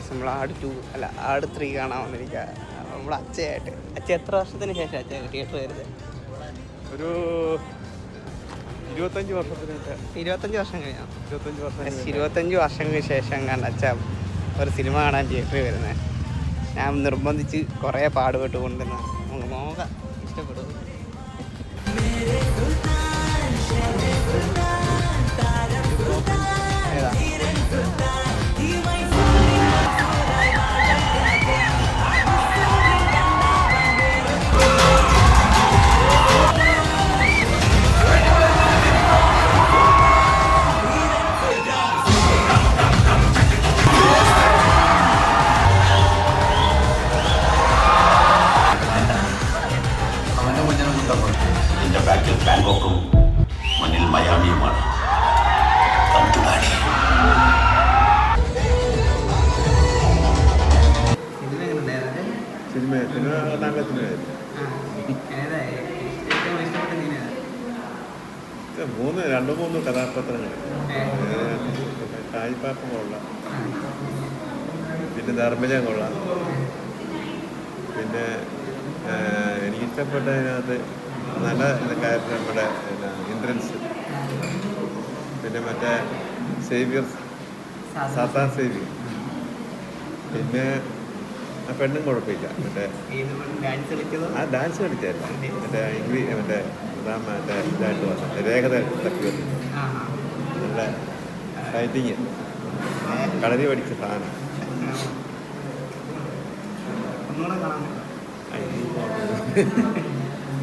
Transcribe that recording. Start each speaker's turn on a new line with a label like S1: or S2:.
S1: നമ്മൾ ആട് 2 അല്ല ആട് 3 കാണാൻ വന്നിരിക്കുക. നമ്മൾ അച്ഛയായിട്ട്. അച്ഛ എത്ര വർഷത്തിന് ശേഷം അച്ഛ തിയേറ്റർ വരുന്നത്?
S2: ഒരു 25 വർഷത്തിന്
S1: 25 വർഷം കഴിഞ്ഞോ?
S2: 25
S1: വർഷങ്ങൾക്ക് ശേഷം കണ്ട അച്ഛ ഒരു സിനിമ കാണാൻ തിയേറ്ററിൽ വരുന്നത്. ഞാൻ നിർബന്ധിച്ച് കുറേ പാടുപെട്ട് കൊണ്ടുവന്ന് നമുക്ക് നോക്കാം, ഇഷ്ടപ്പെടും. ഏതാ
S3: എന്റെ ബാക്കിൽ ബാങ്കോക്കും മുന്നിൽ മയാമിയുമാണ്.
S2: സിനിമ നല്ല സിനിമയായിരുന്നു. 2-3 കഥാപാത്രങ്ങൾ. ഷാജിപ്പാപ്പൻ കൊള്ളാം, പിന്നെ ധർമ്മജൻ കൊള്ളാം, പിന്നെ എനിക്കിഷ്ടപ്പെട്ടതിനകത്ത് നല്ല കാര്യത്തിൽ നമ്മുടെ ഇന്ദ്രൻസ്, പിന്നെ മറ്റേ സേവിയർ, സാത്താൻ സേവിയർ, പിന്നെ ആ പെണ്ണും കുഴപ്പമില്ല. മറ്റേ ആ ഡാൻസ് കളിച്ചല്ല, മറ്റേ മറ്റേ ഇതായിട്ട് വന്ന രേഖത തപ്പി വന്നു. നല്ല ഫൈറ്റിങ്, കളരി പഠിച്ച സാധനം.